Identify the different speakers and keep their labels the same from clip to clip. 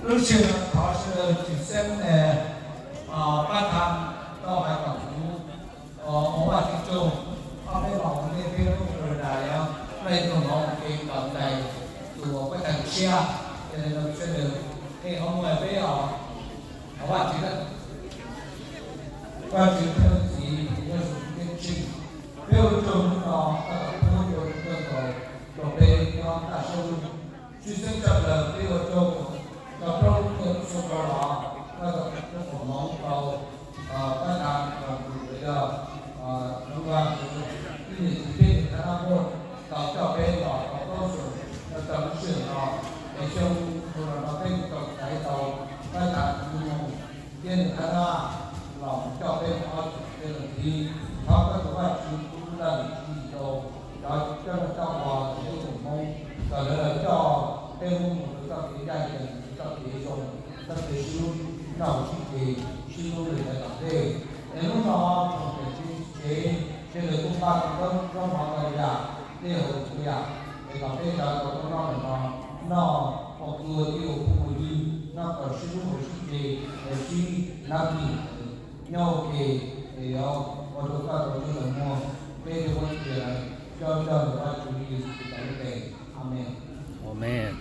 Speaker 1: lúc trước họ sẽ chỉ xem ban tham đó hay còn ở ngoài thị trường ở bên lòng bên phía rồi đại đây còn có một cái tầng này của cái tầng xe cho nên nó sẽ được thì ông người bây giờ ở ngoài chỉ là qua chỉ theo gì theo sự kiến trình theo trường nó các môn điều rồi đây nó đã sâu chuyên sinh chậm là bây giờ trường tập trung từ số đó các của mong cầu các bạn bây giờ đúng là cái gì thì đã môn tạo cho bên đó có sự tập chuyển nó để trong rồi nó bên cộng cái tàu các bạn tiên ra lòng cho bên họ tên là thì họ có các bạn cũng là gì đồ đó cho nó cho họ cái cùng mong rồi là cho bên mong các cái đại diện các cái dùng các cái luôn nào chỉ cái luôn để làm thế nếu lúc đó phải chế trên đời công tác trong họ là giả để hỗ trợ giả để làm thế là có nó hoặc người yêu của đi nó có sự hỗ trợ để chi làm gì nhau thì họ được các tổ chức là mua về cái vấn đề này cho người ta chú ý cái vấn đề amen
Speaker 2: amen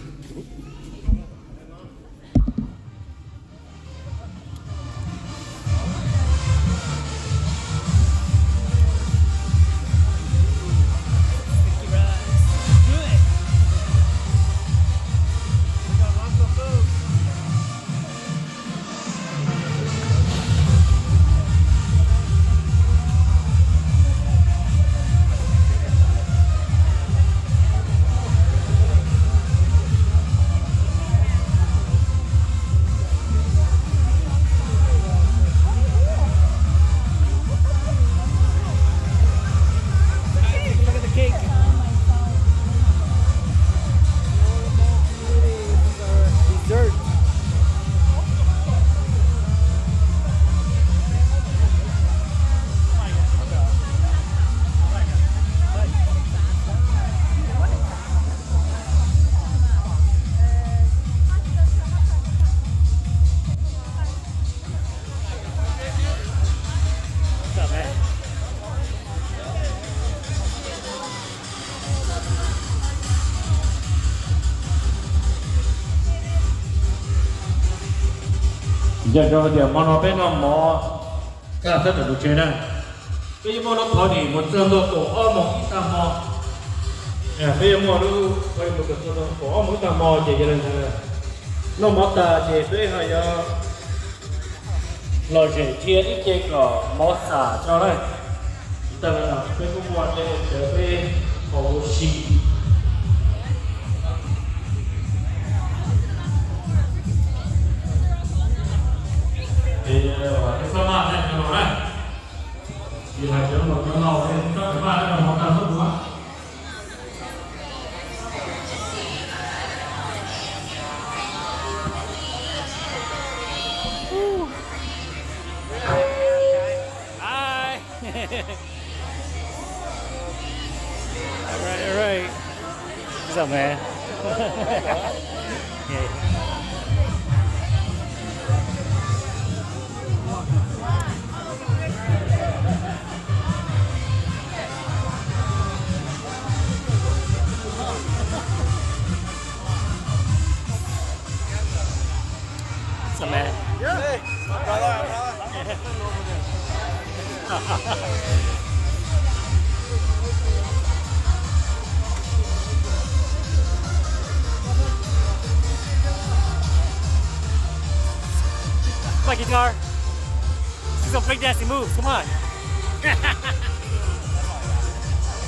Speaker 2: giờ rồi giờ mà nó bên nó mò cái rất là đủ chơi này bây giờ mà nó có gì một trường độ cổ một ít tam mò bây giờ mà nó bây một cái trường độ cổ một tam mò chỉ cho nên là nó mất ta chỉ với hay là chỉ chia ít cái có mất xả cho này ta là cái công việc này để với cổ xì thì cái phương án này cho nó này thì là cho một cái màu thì các cái bạn là một cảm xúc đúng không?
Speaker 3: Hi. All right. What's up, man? Yeah. What's up, man?
Speaker 4: Yeah. Hey, brother.
Speaker 3: My guitar. Do some breakdancing moves. Come on.